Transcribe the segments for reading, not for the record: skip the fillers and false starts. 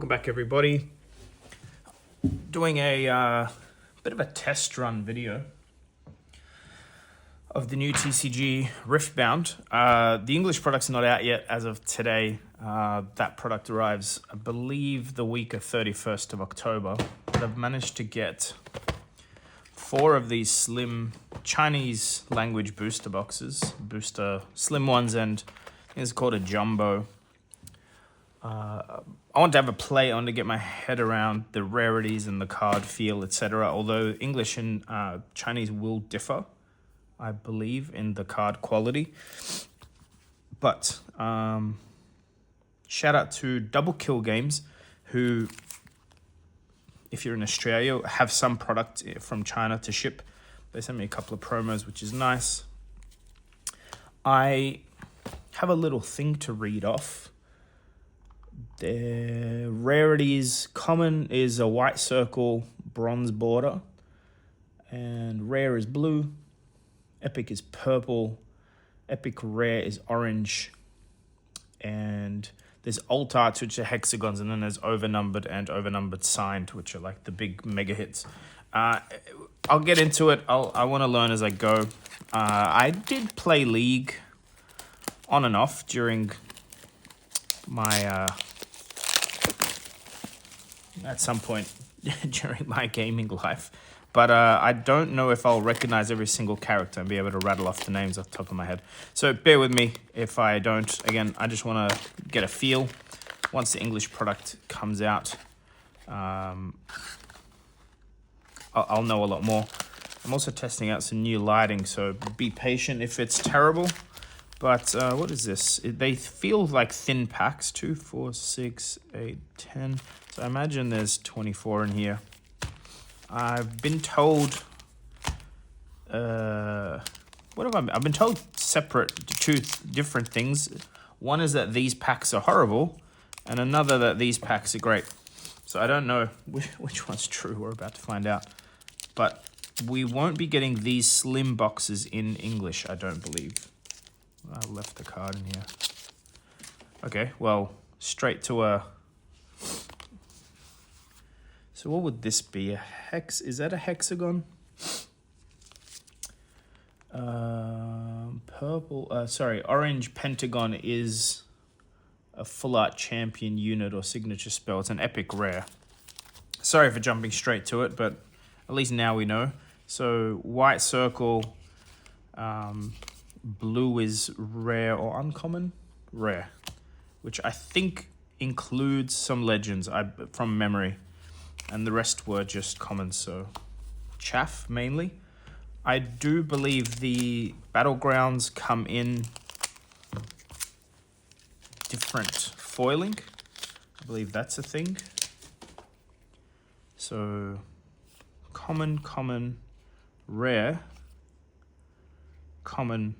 Welcome back, everybody. Doing a bit of a test run video of the new TCG Riftbound. The English product's not out yet as of today. That product arrives, I believe, the week of 31st of October. But I've managed to get 4 of these slim Chinese language booster boxes, slim ones, and I think it's called a jumbo. I want to have a play. I want to get my head around the rarities and the card feel, etc. Although English and Chinese will differ, I believe, in the card quality. But shout out to Double Kill Games, who, if you're in Australia, have some product from China to ship. They sent me a couple of promos, which is nice. I have a little thing to read off. The rarities: common is a white circle, bronze border, and rare is blue. Epic is purple. Epic rare is orange. And there's alt arts, which are hexagons, and then there's overnumbered and overnumbered signed, which are like the big mega hits. I'll get into it. I want to learn as I go. I did play League on and off during my at some point during my gaming life, but I don't know if I'll recognize every single character and be able to rattle off the names off the top of my head. So bear with me if I don't. Again, I just want to get a feel. Once the English product comes out, I'll know a lot more. I'm also testing out some new lighting, so be patient if it's terrible. But what is this? They feel like thin packs. 2, 4, 6, 8, 10. So I imagine there's 24 in here. I've been told... I've been told two different things. One is that these packs are horrible, and another that these packs are great. So I don't know which one's true. We're about to find out. But we won't be getting these slim boxes in English, I don't believe. I left the card in here. Okay, well, straight to a... So what would this be? A hex? Is that a hexagon? Orange pentagon is a full art champion unit or signature spell. It's an epic rare. Sorry for jumping straight to it, but at least now we know. So white circle, blue is rare or uncommon? Rare. Which I think includes some legends from memory. And the rest were just common, so chaff mainly. I do believe the battlegrounds come in different foiling. I believe that's a thing. So common, rare, common,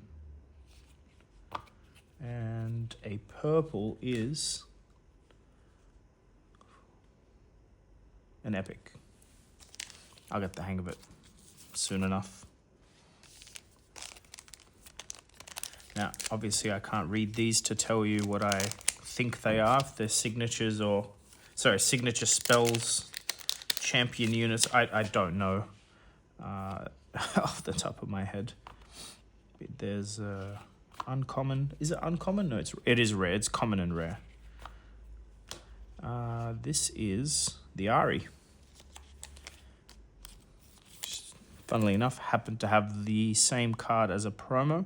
and a purple is an epic. I'll get the hang of it soon enough. Now, obviously, I can't read these to tell you what I think they are. If they're signature spells, champion units. I don't know off the top of my head. There's uncommon. Is it uncommon? No, it is rare. It's common and rare. This is the Rarity. Funnily enough, happened to have the same card as a promo,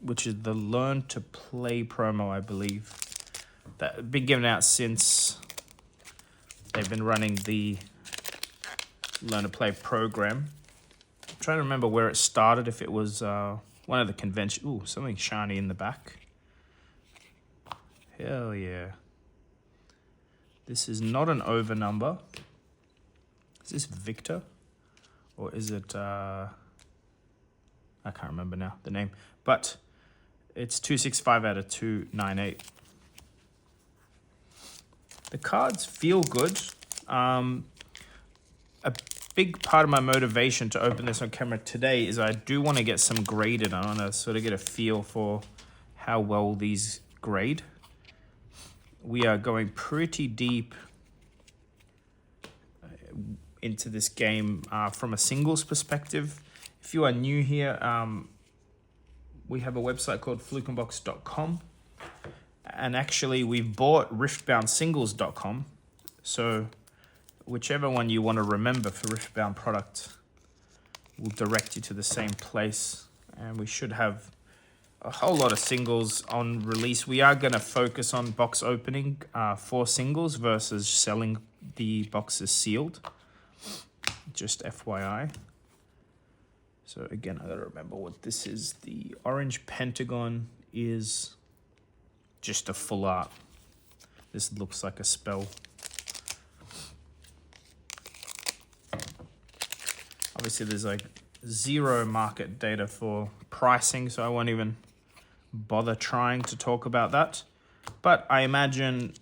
which is the Learn to Play promo, I believe. That been given out since they've been running the Learn to Play program. I'm trying to remember where it started, if it was one of the conventions. Ooh, something shiny in the back. Hell yeah. This is not an overnumber. Is this Victor? Or is it... I can't remember now, the name. But it's 265 out of 298. The cards feel good. A big part of my motivation to open this on camera today is I do want to get some graded. I want to sort of get a feel for how well these grade. We are going pretty deep into this game from a singles perspective. If you are new here, we have a website called flukenbox.com, and actually we've bought riftboundsingles.com, so whichever one you want to remember for Riftbound product will direct you to the same place, and we should have a whole lot of singles on release. We are going to focus on box opening for singles versus selling the boxes sealed, just FYI. So again, I gotta remember what this is. The orange pentagon is just a full art. This looks like a spell. Obviously there's like zero market data for pricing, so I won't even bother trying to talk about that. But I imagine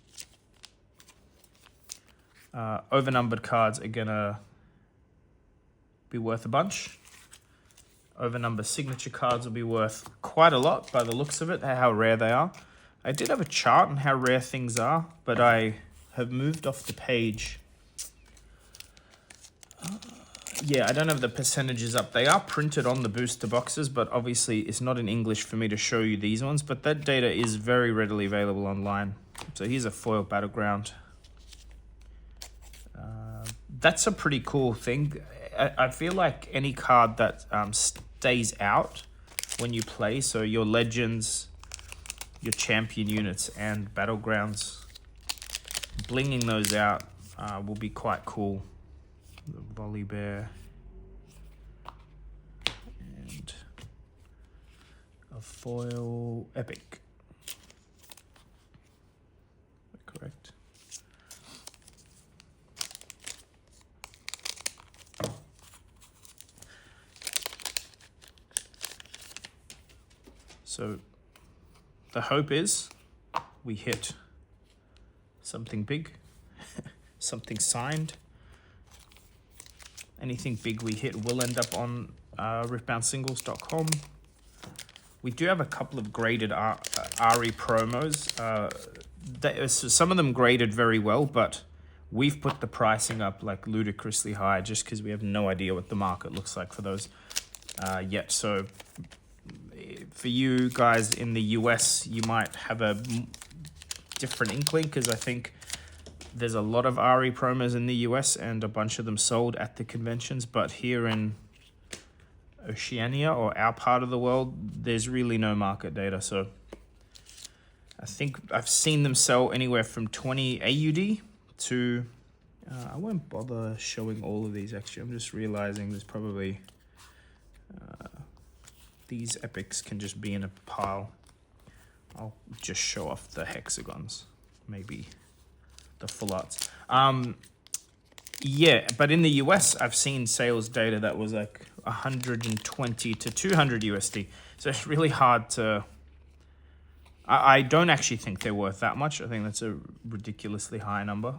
overnumbered cards are gonna be worth a bunch. Overnumbered signature cards will be worth quite a lot by the looks of it, how rare they are. I did have a chart on how rare things are, but I have moved off the page. Yeah, I don't have the percentages up. They are printed on the booster boxes, but obviously it's not in English for me to show you these ones, but that data is very readily available online. So here's a foil battleground. That's a pretty cool thing. I feel like any card that stays out when you play, so your legends, your champion units, and battlegrounds, blinging those out will be quite cool. The volley bear and a foil epic. Correct. So the hope is we hit something big, something signed. Anything big we hit will end up on riftboundsingles.com. We do have a couple of graded RE promos. Some of them graded very well, but we've put the pricing up like ludicrously high just because we have no idea what the market looks like for those yet. So for you guys in the US, you might have a different inkling, because I think there's a lot of RE promos in the US and a bunch of them sold at the conventions, but here in Oceania, or our part of the world, there's really no market data. So I think I've seen them sell anywhere from 20 AUD to, I won't bother showing all of these actually. I'm just realizing there's probably, these epics can just be in a pile. I'll just show off the hexagons, maybe the full arts. Yeah, but in the US, I've seen sales data that was like 120 to 200 USD. So it's really hard to, I don't actually think they're worth that much. I think that's a ridiculously high number,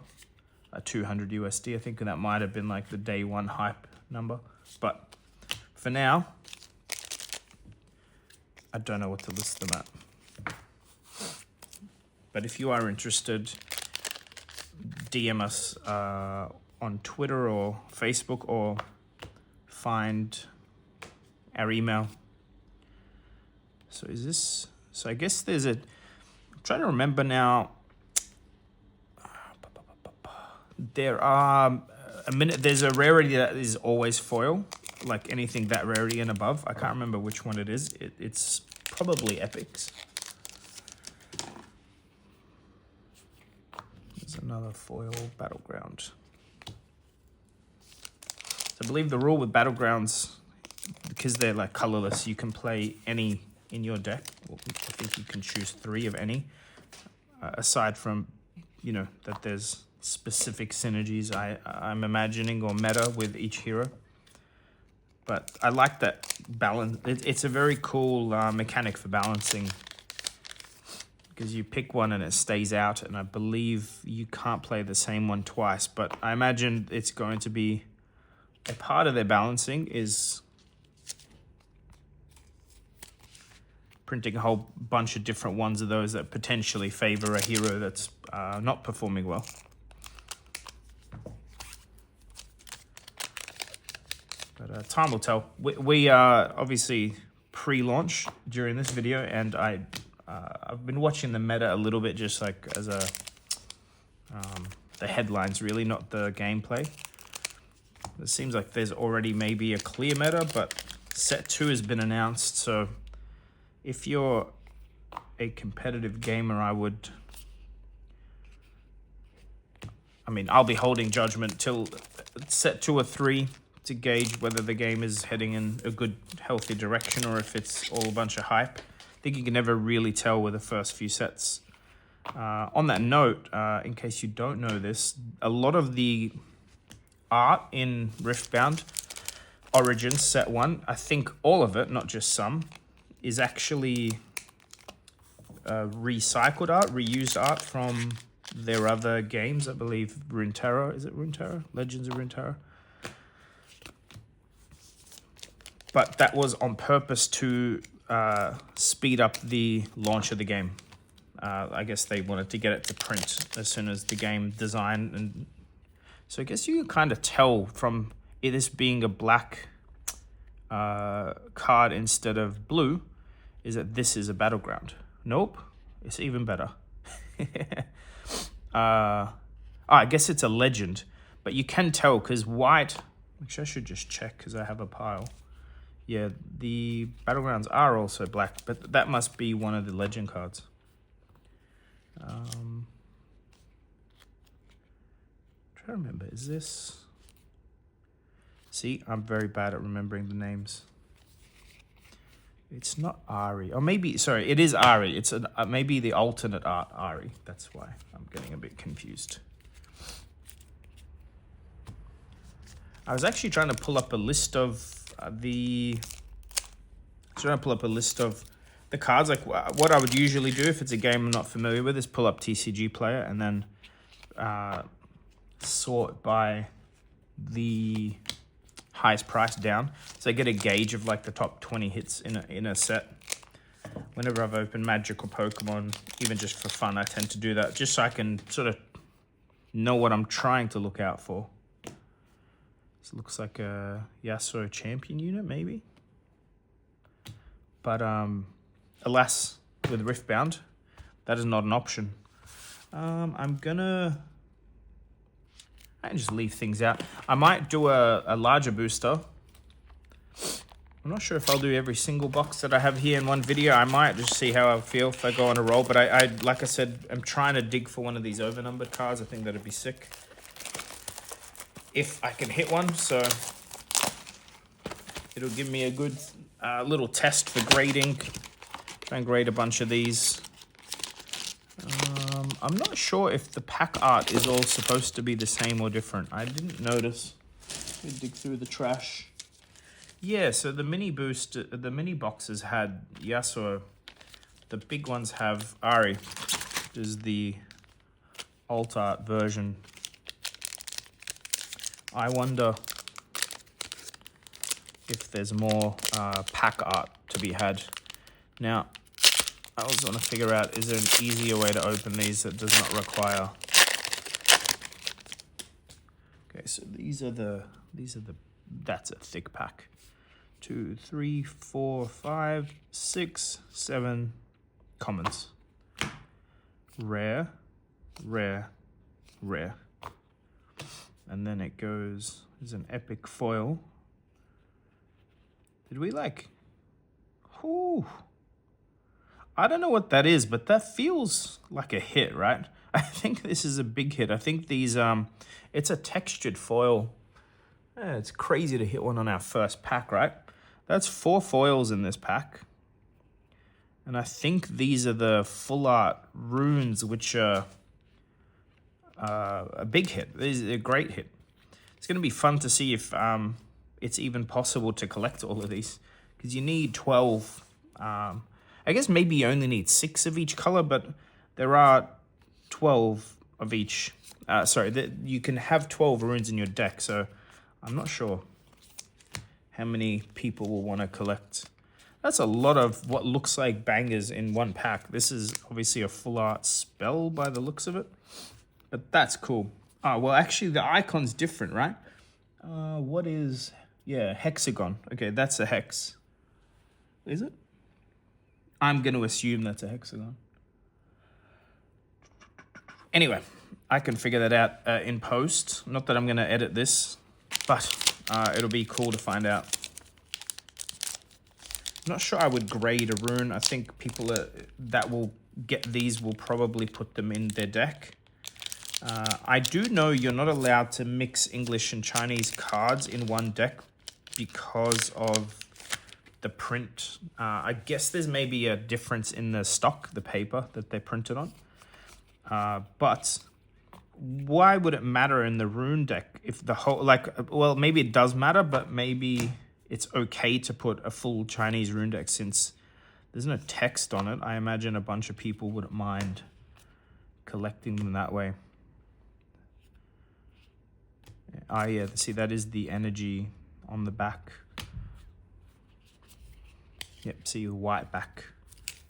200 USD. I think that might have been like the day one hype number. But for now, I don't know what to list them at. But if you are interested, DM us on Twitter or Facebook, or find our email. So is this, so I guess there's a, I'm trying to remember now. There are there's a rarity that is always foil, like anything that rarity and above. I can't remember which one it is. It's probably epics. There's another foil battleground. So I believe the rule with battlegrounds, because they're like colorless, you can play any in your deck. Well, I think you can choose 3 of any, aside from, you know, that there's specific synergies I'm imagining, or meta with each hero. But I like that balance. It's a very cool mechanic for balancing, because you pick one and it stays out, and I believe you can't play the same one twice. But I imagine it's going to be a part of their balancing is printing a whole bunch of different ones of those that potentially favor a hero that's not performing well. time will tell. We are obviously pre-launch during this video, and I've been watching the meta a little bit, just like as a the headlines, really, not the gameplay. It seems like there's already maybe a clear meta, but set 2 has been announced. So if you're a competitive gamer, I'll be holding judgment till set 2 or 3 to gauge whether the game is heading in a good, healthy direction or if it's all a bunch of hype. I think you can never really tell with the first few sets. On that note, in case you don't know this, a lot of the art in Riftbound Origins set 1, I think all of it, not just some, is actually recycled art, reused art from their other games. I believe Runeterra, is it Runeterra? Legends of Runeterra. But that was on purpose to speed up the launch of the game. I guess they wanted to get it to print as soon as the game design. And so I guess you can kind of tell from this being a black card instead of blue, is that this is a battleground. Nope, it's even better. I guess it's a legend, but you can tell because white, actually I should just check because I have a pile. Yeah, the battlegrounds are also black, but that must be one of the legend cards. Try to remember, is this? See, I'm very bad at remembering the names. It's not Ari, or maybe, sorry, it is Ari. It's maybe the alternate art Ari. That's why I'm getting a bit confused. I was actually trying to pull up a list of the cards. Like what I would usually do if it's a game I'm not familiar with is pull up TCG Player and then sort by the highest price down, so I get a gauge of like the top 20 hits in a set. Whenever I've opened Magic or Pokemon, even just for fun, I tend to do that just so I can sort of know what I'm trying to look out for. This looks like a Yasuo champion unit, maybe. But alas, with Riftbound, that is not an option. I can just leave things out. I might do a larger booster. I'm not sure if I'll do every single box that I have here in one video. I might just see how I feel if I go on a roll. But I like I said, I'm trying to dig for one of these overnumbered cards. I think that'd be sick if I can hit one. So it'll give me a good little test for grading. Try and grade a bunch of these. I'm not sure if the pack art is all supposed to be the same or different. I didn't notice. Let me dig through the trash. Yeah, so the mini boxes had Yasuo. The big ones have Ari, which is the alt art version. I wonder if there's more pack art to be had. Now, I was going to figure out, is there an easier way to open these that does not require... Okay, so that's a thick pack. 2, 3, 4, 5, 6, 7 commons. Rare, rare, rare. And then it goes, there's an epic foil. Did we like... Whew. I don't know what that is, but that feels like a hit, right? I think this is a big hit. I think these, it's a textured foil. It's crazy to hit one on our first pack, right? That's 4 foils in this pack. And I think these are the full art runes, which are a big hit. This is a great hit. It's going to be fun to see if it's even possible to collect all of these, because you need 12. I guess maybe you only need 6 of each color, but there are 12 of each. You can have 12 runes in your deck, so I'm not sure how many people will want to collect. That's a lot of what looks like bangers in one pack. This is obviously a full art spell by the looks of it, but that's cool. Oh, well, actually the icon's different, right? What is Yeah, hexagon. Okay, that's a hex. Is it? I'm going to assume that's a hexagon. Anyway, I can figure that out in post. Not that I'm going to edit this, but it'll be cool to find out. I'm not sure I would grade a rune. I think people that will get these will probably put them in their deck. I do know you're not allowed to mix English and Chinese cards in one deck because of the print. I guess there's maybe a difference in the stock, the paper that they printed on. But why would it matter in the rune deck if the whole, well, maybe it does matter, but maybe it's okay to put a full Chinese rune deck since there's no text on it. I imagine a bunch of people wouldn't mind collecting them that way. Yeah, see, that is the energy on the back. Yep, see a white back.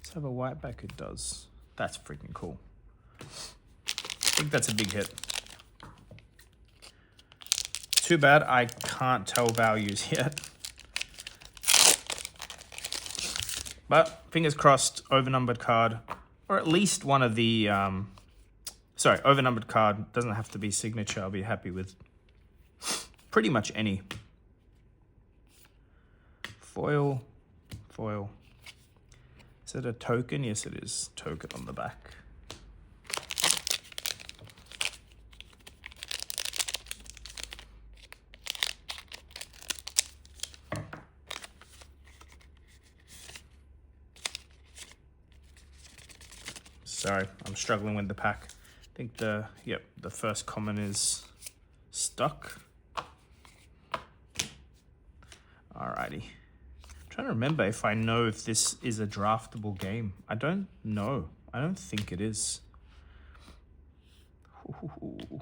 Does it have a white back? It does. That's freaking cool. I think that's a big hit. Too bad I can't tell values yet. But fingers crossed, overnumbered card, or at least one of the, overnumbered card. Doesn't have to be signature. I'll be happy with pretty much any. Foil. Is it a token? Yes, it is. Token on the back. Sorry, I'm struggling with the pack. I think the first common is stuck. Alrighty. I'm trying to remember if I know if this is a draftable game. I don't know. I don't think it is. Ooh,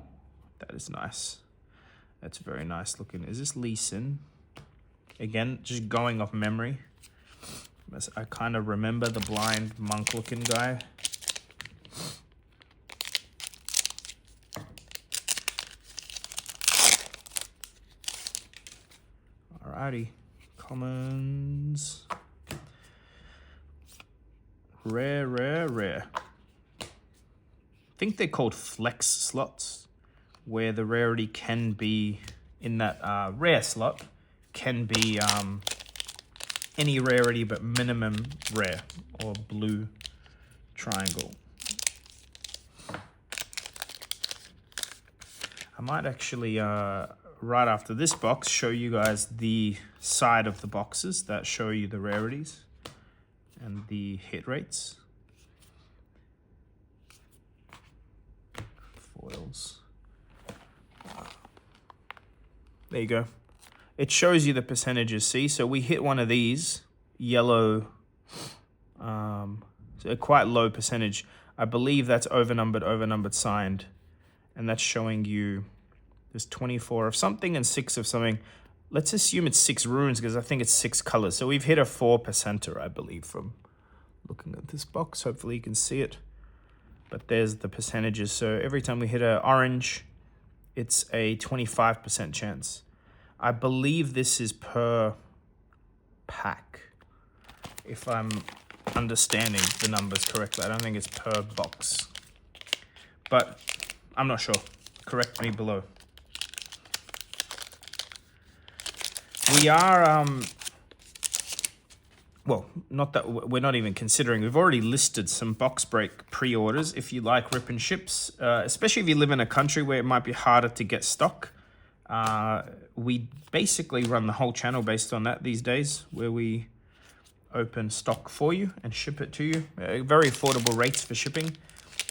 that is nice. That's very nice looking. Is this Lee Sin? Again, just going off memory. I kind of remember the blind monk looking guy. Alrighty. Commons. Rare. I think they're called flex slots, where the rarity can be in that rare slot, can be any rarity but minimum rare, or blue triangle. I might actually, right after this box, show you guys the side of the boxes that show you the rarities and the hit rates. Foils. There you go. It shows you the percentages, see? So we hit one of these, yellow, so a quite low percentage. I believe that's overnumbered signed. And that's showing you there's 24 of something and 6 of something. Let's assume it's 6 runes because I think it's 6 colors. So we've hit a 4%er, I believe, from looking at this box. Hopefully you can see it. But there's the percentages. So every time we hit an orange, it's a 25% chance. I believe this is per pack, if I'm understanding the numbers correctly. I don't think it's per box. But I'm not sure. Correct me below. We are, well, not that we're not even considering. We've already listed some box break pre-orders if you like rip and ships, especially if you live in a country where it might be harder to get stock. We basically run the whole channel based on that these days, where we open stock for you and ship it to you. Very affordable rates for shipping.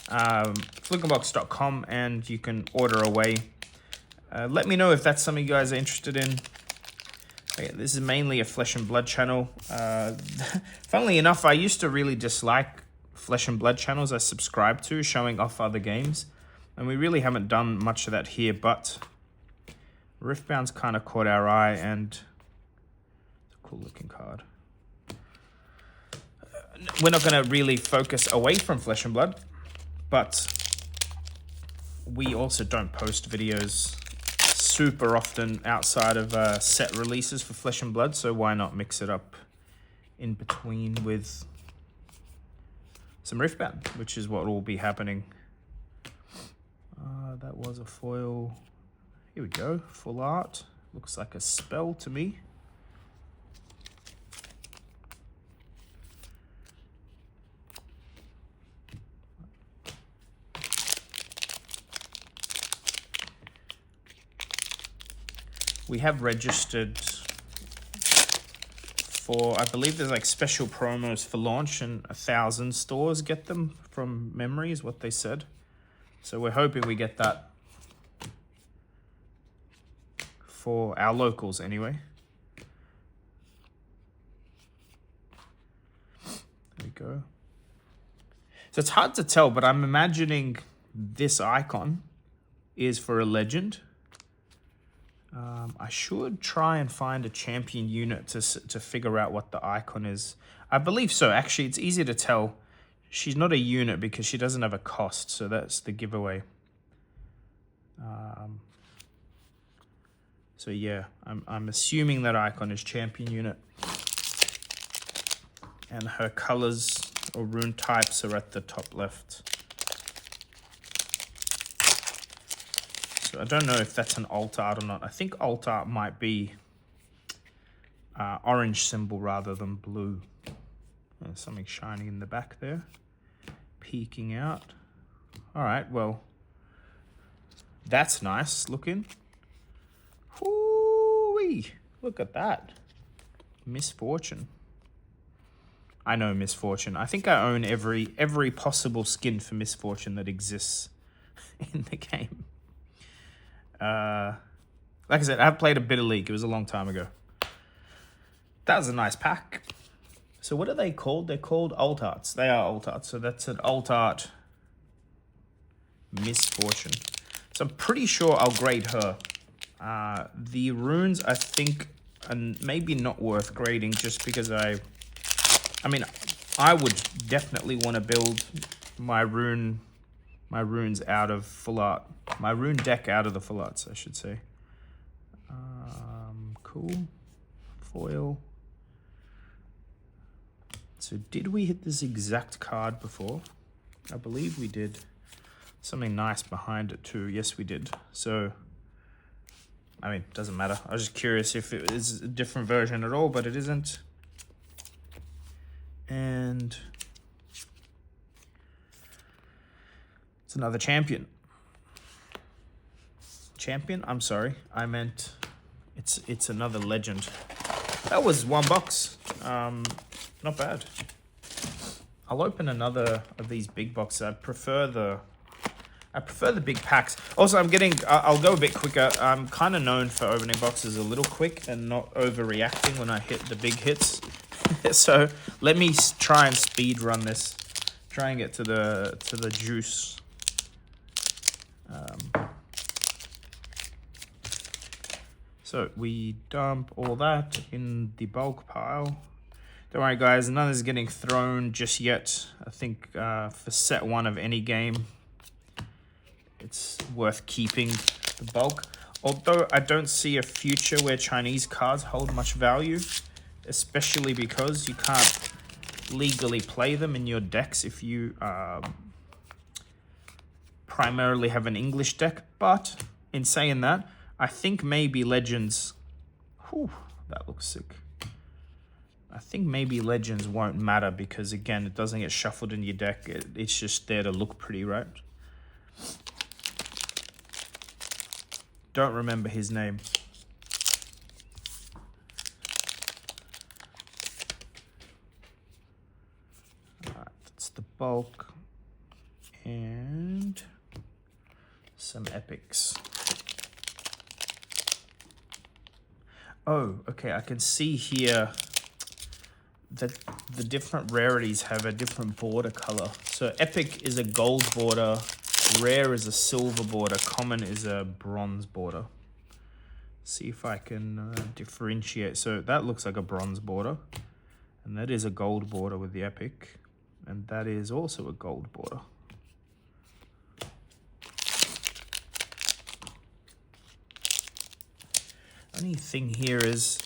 Flickerbox.com, and you can order away. Let me know if that's something you guys are interested in. Okay, this is mainly a Flesh and Blood channel. Funnily enough, I used to really dislike Flesh and Blood channels I subscribe to, showing off other games. And we really haven't done much of that here, but Riftbound's kind of caught our eye, and it's a cool looking card. We're not going to really focus away from Flesh and Blood, but we also don't post videos super often outside of set releases for Flesh and Blood, so why not mix it up in between with some Riftbound, which is what will be happening. That was a foil. Here we go, full art. Looks like a spell to me. We have registered for, I believe there's like special promos for launch, and 1,000 stores get them from memory is what they said. So we're hoping we get that for our locals anyway. There we go. So it's hard to tell, but I'm imagining this icon is for a legend. I should try and find a champion unit to figure out what the icon is. I believe so. Actually, it's easy to tell. She's not a unit because she doesn't have a cost, so that's the giveaway. So yeah, I'm assuming that icon is champion unit. And her colors or rune types are at the top left. So I don't know if that's an alt art or not. I think alt art might be orange symbol rather than blue. There's something shining in the back there, peeking out. All right, well, that's nice looking. Whoo-wee, look at that. Misfortune. I know Misfortune. I think I own every possible skin for Misfortune that exists in the game. Like I said, I've played a bit of League. It was a long time ago. That was a nice pack. So what are they called? They're called alt arts. They are alt arts. So that's an alt art Misfortune. So I'm pretty sure I'll grade her. The runes, I think, are maybe not worth grading just because I mean, I would definitely want to build my runes out of full art. My rune deck out of the full arts, I should say. Cool. Foil. So did we hit this exact card before? I believe we did. Something nice behind it too. Yes, we did. So, I mean, doesn't matter. I was just curious if it is a different version at all, but it isn't. And it's another champion. Champion? I'm sorry. I meant it's another legend. That was $1. Not bad. I'll open another of these big boxes. I prefer the big packs. Also, I'll go a bit quicker. I'm kind of known for opening boxes a little quick and not overreacting when I hit the big hits. So let me try and speed run this. Try and get to the juice. So we dump all that in the bulk pile. Don't worry, guys. None is getting thrown just yet. I think for set 1 of any game, it's worth keeping the bulk. Although I don't see a future where Chinese cards hold much value, especially because you can't legally play them in your decks if you primarily have an English deck. But in saying that, I think maybe Legends... Whew, that looks sick. I think maybe Legends won't matter because, again, it doesn't get shuffled in your deck. It's just there to look pretty, right? Don't remember his name. Alright, that's the bulk. And some epics. Oh, okay, I can see here that the different rarities have a different border color. So epic is a gold border, rare is a silver border, common is a bronze border. See if I can differentiate. So that looks like a bronze border, and that is a gold border with the epic, and that is also a gold border. Only thing here is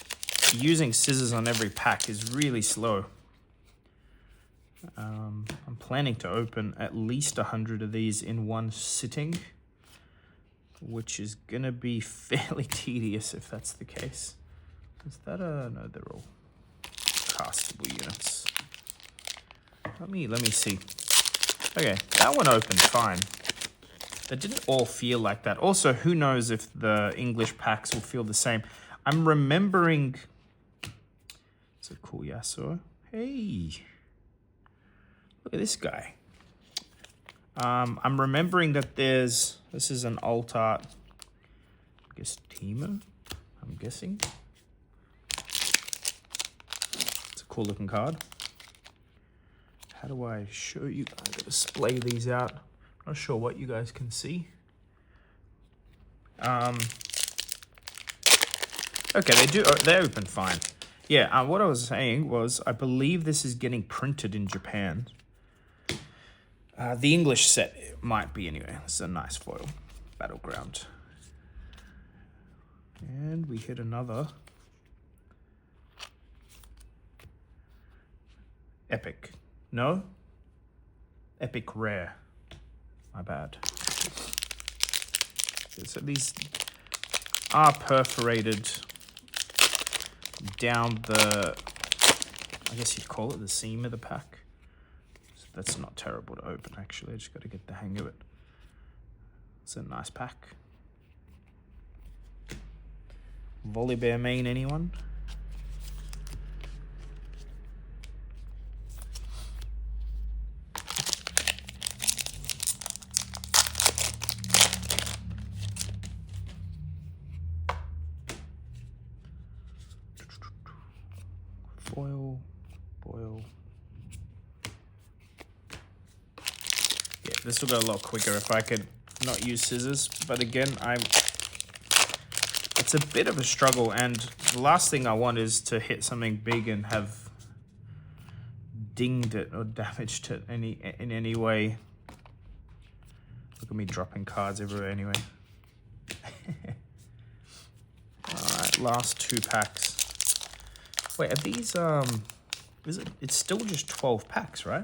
using scissors on every pack is really slow. I'm planning to open at least 100 of these in one sitting, which is gonna be fairly tedious if that's the case. Is that a... no, they're all castable units. Let me see. Okay, that one opened fine. They didn't all feel like that. Also, who knows if the English packs will feel the same. I'm remembering... it's a cool Yasuo. Hey! Look at this guy. I'm remembering that there's... this is an alt art... I guess Teemo? I'm guessing. It's a cool looking card. How do I show you? I gotta splay these out. Not sure what you guys can see. Okay, they open fine. Yeah, what I was saying was I believe this is getting printed in Japan. The English set might be anyway. It's a nice foil. Battleground. And we hit another. Epic. No? Epic rare. My bad. So these are perforated down the, I guess you'd call it the seam of the pack. So that's not terrible to open, actually. I just got to get the hang of it. It's a nice pack. Volibear main, anyone? Foil, boil. Yeah, this will go a lot quicker if I could not use scissors. But again, it's a bit of a struggle, and the last thing I want is to hit something big and have dinged it or damaged it in any way. Look at me dropping cards everywhere anyway. Alright, last 2 packs. Wait, are these, it's still just 12 packs, right?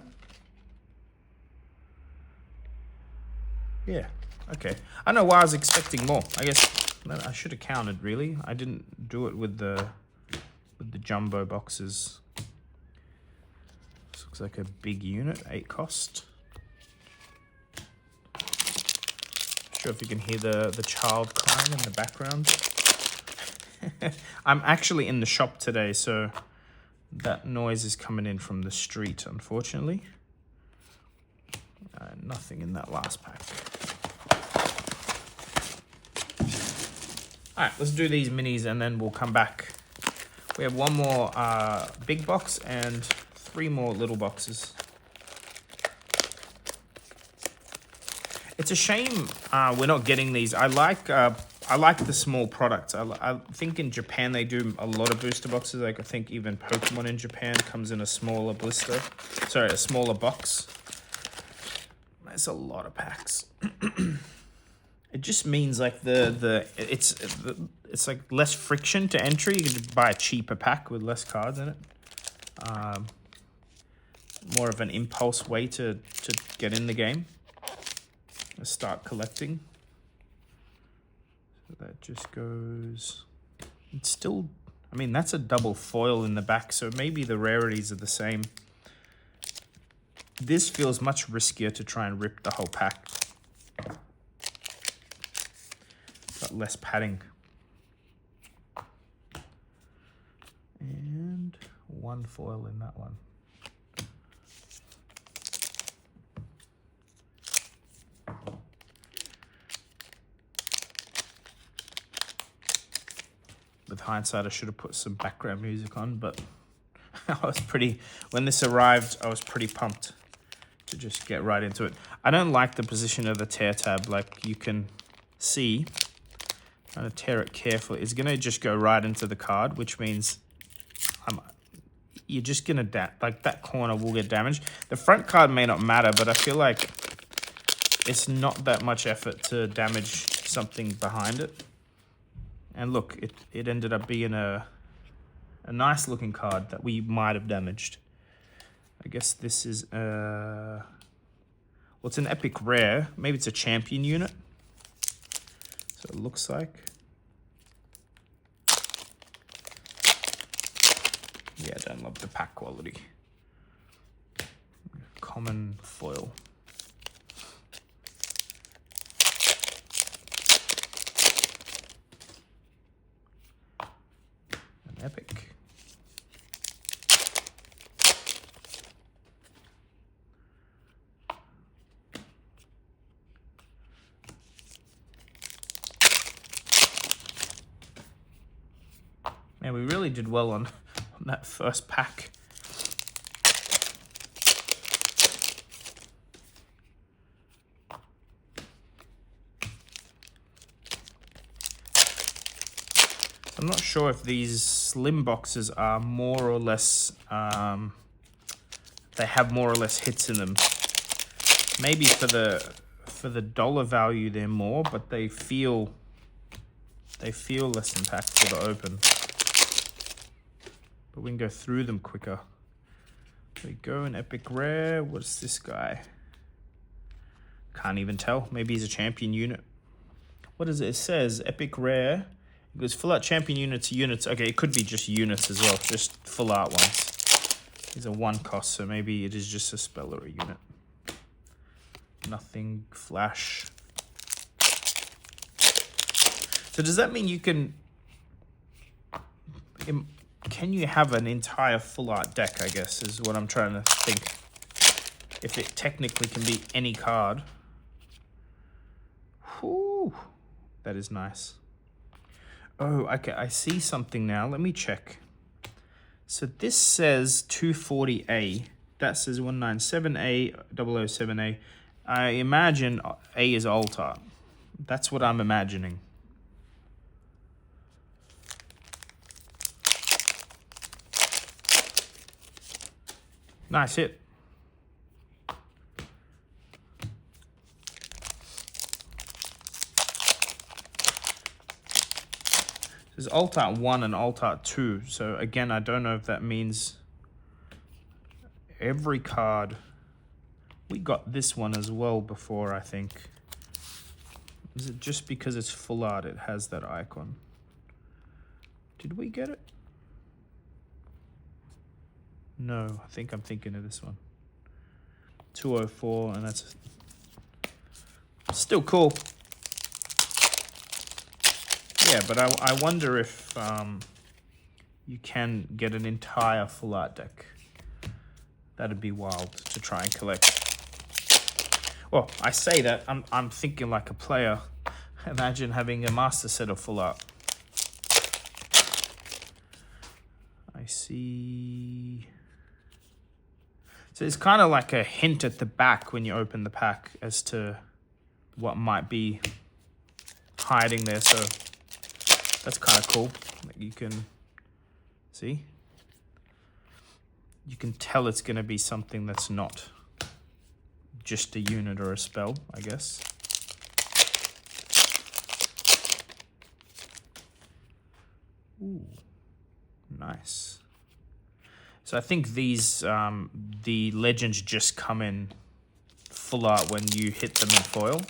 Yeah, okay. I don't know why I was expecting more. I guess I should have counted, really. I didn't do it with the jumbo boxes. This looks like a big unit, 8 cost. Not sure if you can hear the child crying in the background. I'm actually in the shop today, so that noise is coming in from the street, unfortunately. Nothing in that last pack. Alright, let's do these minis and then we'll come back. We have one more big box and 3 more little boxes. It's a shame we're not getting these. I like the small products. I think in Japan they do a lot of booster boxes. Like I think even Pokemon in Japan comes in a smaller blister. Sorry, a smaller box. There's a lot of packs. It just means like it's like less friction to entry. You can just buy a cheaper pack with less cards in it. More of an impulse way to get in the game. Let's start collecting. So that just goes... it's still... I mean, that's a double foil in the back, so maybe the rarities are the same. This feels much riskier to try and rip the whole pack. Got less padding. And 1 foil in that one. With hindsight, I should have put some background music on, but when this arrived, I was pretty pumped to just get right into it. I don't like the position of the tear tab. Like you can see, I'm gonna tear it carefully. It's gonna just go right into the card, which means you're just gonna, like that corner will get damaged. The front card may not matter, but I feel like it's not that much effort to damage something behind it. And look, it ended up being a nice looking card that we might have damaged. I guess this is well, it's an epic rare. Maybe it's a champion unit. So it looks like. Yeah, I don't love the pack quality. Common foil. An epic. Man, we really did well on that first pack. I'm not sure if these slim boxes are more or less, they have more or less hits in them. Maybe for the dollar value they're more, but they feel less impactful to open. But we can go through them quicker. There we go, an epic rare. What's this guy? Can't even tell. Maybe he's a champion unit. What is it? It says epic rare. It goes full art champion units. Okay, it could be just units as well, just full art ones. These are 1 cost, so maybe it is just a spell or a unit. Nothing flash. So does that mean you can you have an entire full art deck, I guess, is what I'm trying to think. If it technically can be any card. Whew, that is nice. Oh, okay, I see something now. Let me check. So this says 240A. That says 197A, 007A. I imagine A is alt art. That's what I'm imagining. Nice hit. There's alt art 1 and alt art 2. So again, I don't know if that means every card. We got this one as well before, I think. Is it just because it's full art it has that icon? Did we get it? No, I think I'm thinking of this one. 204, and that's still cool. Yeah, but I wonder if you can get an entire full art deck. That'd be wild to try and collect. Well, I say that, I'm thinking like a player. Imagine having a master set of full art. I see. So it's kind of like a hint at the back when you open the pack as to what might be hiding there. So that's kind of cool. You can see. You can tell it's going to be something that's not just a unit or a spell, I guess. Ooh, nice. So I think these, the legends just come in full art when you hit them in foil.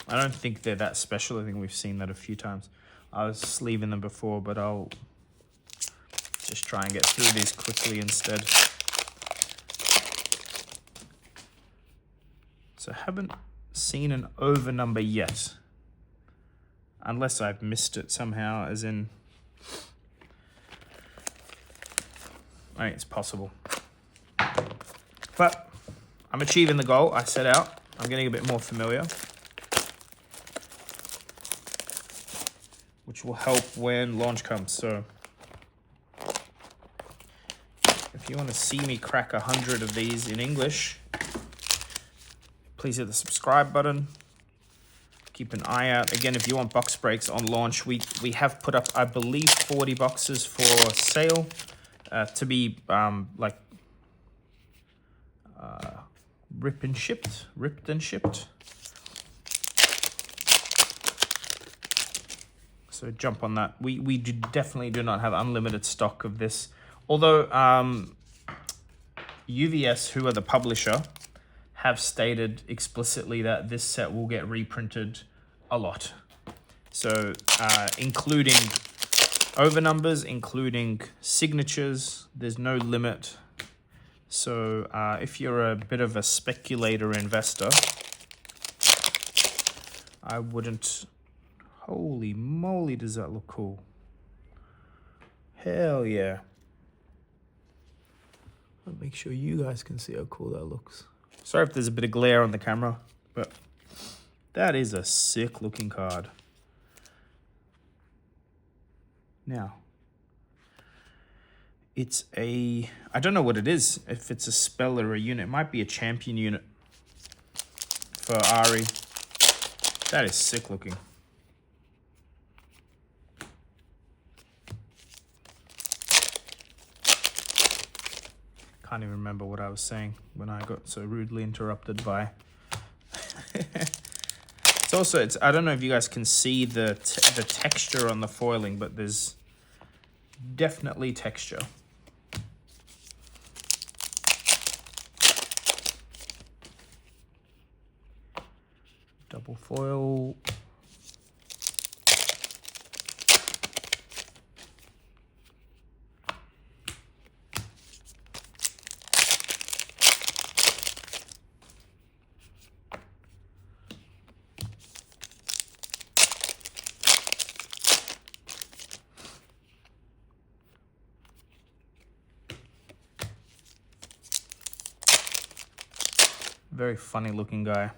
I don't think they're that special. I think we've seen that a few times. I was sleeving them before, but I'll just try and get through these quickly instead. So I haven't seen an overnumber yet. Unless I've missed it somehow, as in... I think it's possible. But I'm achieving the goal I set out. I'm getting a bit more familiar. Which will help when launch comes. So if you want to see me crack 100 of these in English, please hit the subscribe button. Keep an eye out. Again, if you want box breaks on launch, we have put up, I believe, 40 boxes for sale. To be ripped and shipped. So jump on that. We definitely do not have unlimited stock of this. Although UVS, who are the publisher, have stated explicitly that this set will get reprinted a lot. So including overnumbers, including signatures, there's no limit. So if you're a bit of a speculator investor, I wouldn't... Holy moly, does that look cool. Hell yeah. I'll make sure you guys can see how cool that looks. Sorry if there's a bit of glare on the camera, but that is a sick looking card. Now, it's a... I don't know what it is, if it's a spell or a unit. It might be a champion unit for Ari. That is sick looking. Can't even remember what I was saying when I got so rudely interrupted by... It's I don't know if you guys can see the texture on the foiling, but there's definitely texture. Double foil. Very funny looking guy.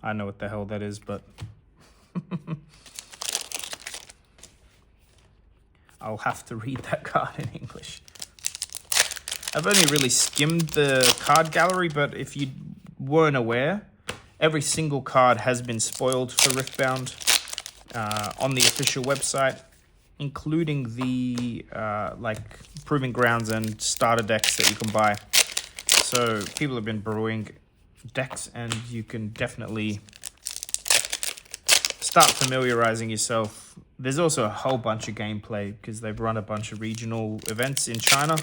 I know what the hell that is, but I'll have to read that card in English. I've only really skimmed the card gallery, but if you weren't aware, every single card has been spoiled for Riftbound on the official website, including the like Proving Grounds and starter decks that you can buy. So people have been brewing decks, and you can definitely start familiarizing yourself. There's also a whole bunch of gameplay because they've run a bunch of regional events in China.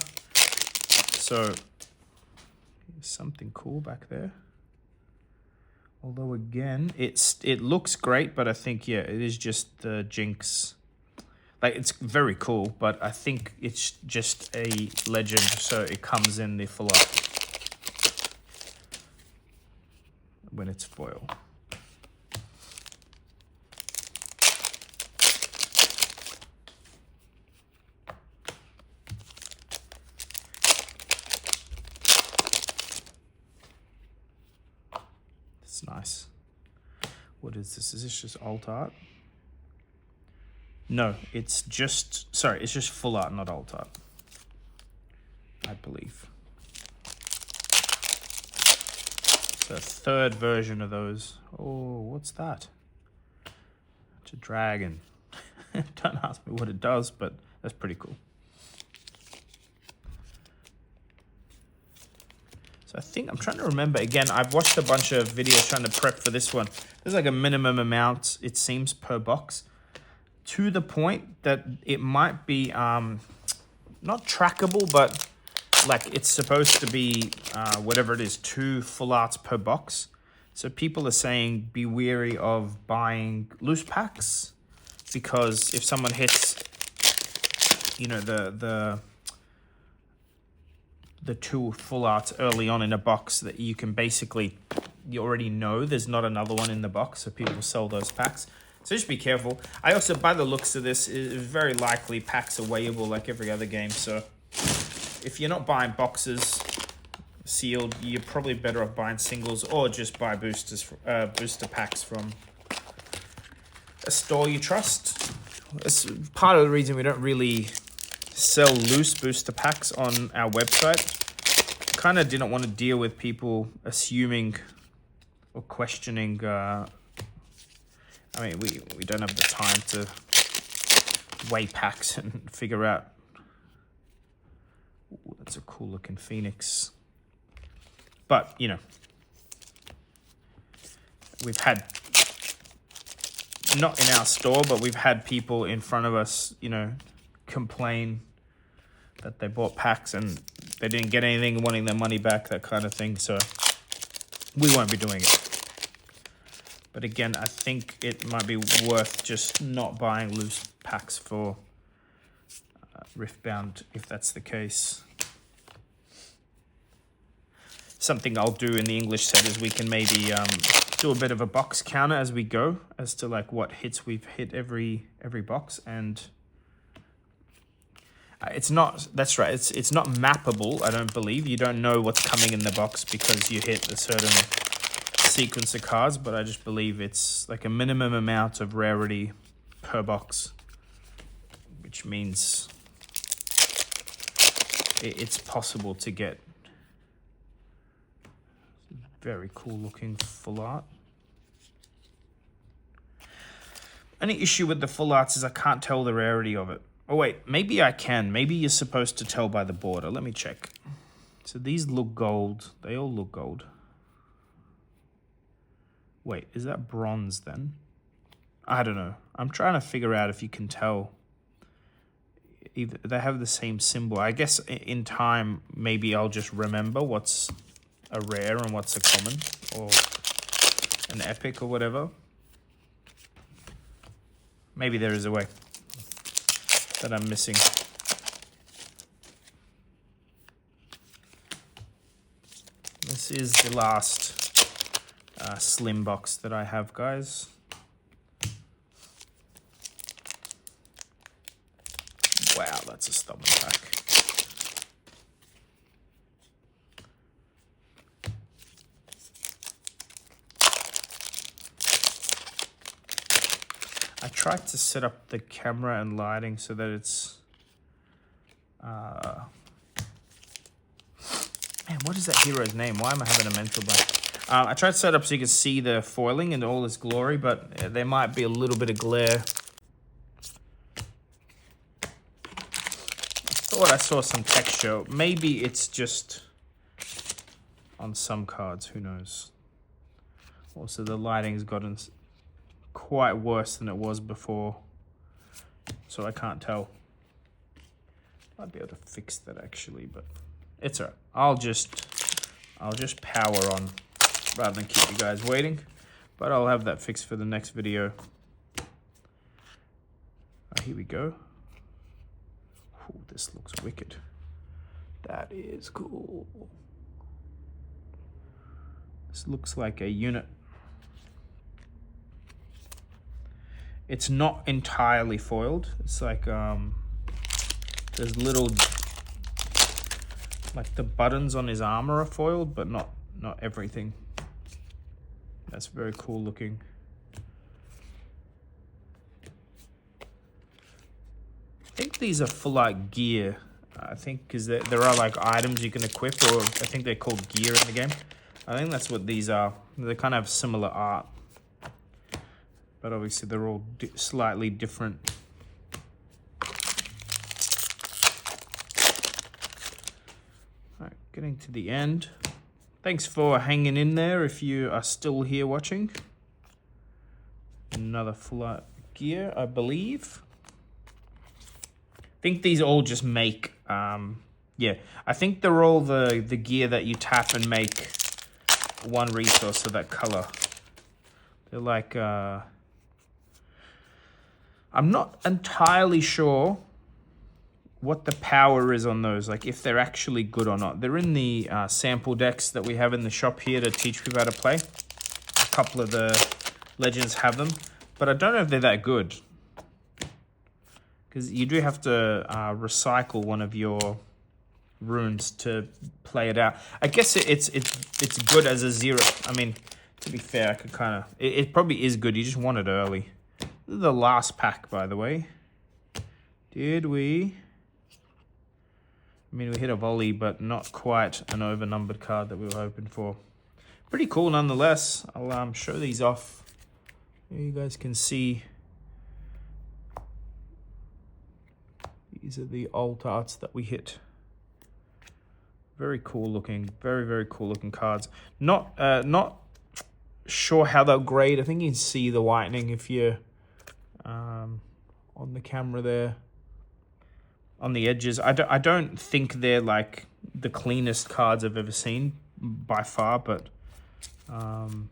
So there's something cool back there. Although again, it looks great, but I think, yeah, it is just the Jinx. Like, it's very cool, but I think it's just a legend, so it comes in the full art when it's foil. It's nice. What is this? Is this just alt art? No, it's just... Sorry, it's just full art, not alt art, I believe. The third version of those. Oh, what's that? It's a dragon. Don't ask me what it does, but that's pretty cool. So I think I'm trying to remember again. I've watched a bunch of videos trying to prep for this one. There's like a minimum amount, it seems, per box, to the point that it might be not trackable, but like it's supposed to be whatever it is, 2 full arts per box. So people are saying be wary of buying loose packs, because if someone hits, you know, the 2 full arts early on in a box, that you can basically, you already know there's not another one in the box, so people sell those packs. So just be careful. I also, by the looks of this, it's very likely packs are weighable like every other game, so if you're not buying boxes sealed, you're probably better off buying singles, or just buy booster packs from a store you trust. It's part of the reason we don't really sell loose booster packs on our website. Kind of didn't want to deal with people assuming or questioning. I mean, we don't have the time to weigh packs and figure out. Ooh, that's a cool looking Phoenix. But, you know, we've had not in our store, but we've had people in front of us, you know, complain that they bought packs and they didn't get anything, wanting their money back, that kind of thing. So we won't be doing it. But again, I think it might be worth just not buying loose packs for Riftbound if that's the case. Something I'll do in the English set is we can maybe do a bit of a box counter as we go, as to like what hits we've hit every box. And it's not, that's right, it's not mappable, I don't believe. You don't know what's coming in the box because you hit a certain sequence of cards, but I just believe it's like a minimum amount of rarity per box, which means it's possible to get very cool looking full art. Only issue with the full arts is I can't tell the rarity of it. Oh wait, maybe I can. Maybe you're supposed to tell by the border. Let me check. So these look gold. They all look gold. Wait, is that bronze then? I don't know. I'm trying to figure out if you can tell. Either they have the same symbol. I guess in time, maybe I'll just remember what's a rare and what's a common or an epic or whatever. Maybe there is a way that I'm missing. This is the last slim box that I have, guys. Wow, that's a stubborn pack. I tried to set up the camera and lighting so that it's... man, what is that hero's name? Why am I having a mental blank? I tried to set up so you can see the foiling in all its glory, but there might be a little bit of glare. I thought I saw some texture. Maybe it's just on some cards, who knows. Also, the lighting's gotten quite worse than it was before, so I can't tell. I'd be able to fix that actually, but it's alright. I'll just power on rather than keep you guys waiting, but I'll have that fixed for the next video. Here we go. Ooh, this looks wicked. That is cool. This looks like a unit. It's not entirely foiled. It's like there's little, like the buttons on his armor are foiled, but not everything. That's very cool looking. I think these are full art gear. I think because there are like items you can equip, or I think they're called gear in the game. I think that's what these are. They kind of have similar art, but obviously they're all slightly different. All right, getting to the end. Thanks for hanging in there if you are still here watching. Another full art gear, I believe. I think these all just make, yeah, I think they're all the gear that you tap and make one resource of that color. They're like, I'm not entirely sure what the power is on those, like if they're actually good or not. They're in the sample decks that we have in the shop here to teach people how to play. A couple of the legends have them, but I don't know if they're that good, because you do have to recycle one of your runes to play it out. I guess it's good as a zero. I mean, to be fair, I could kind of... It probably is good. You just want it early. This is the last pack, by the way. Did we... I mean, we hit a volley, but not quite an overnumbered card that we were hoping for. Pretty cool nonetheless. I'll show these off. Here you guys can see. These are the alt arts that we hit. Very cool looking. Very, very cool looking cards. Not sure how they'll grade. I think you can see the whitening if you on the camera there. On the edges, I don't think they're like the cleanest cards I've ever seen by far, but I'm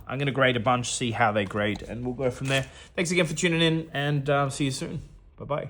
going to grade a bunch, see how they grade, and we'll go from there. Thanks again for tuning in, and see you soon. Bye-bye.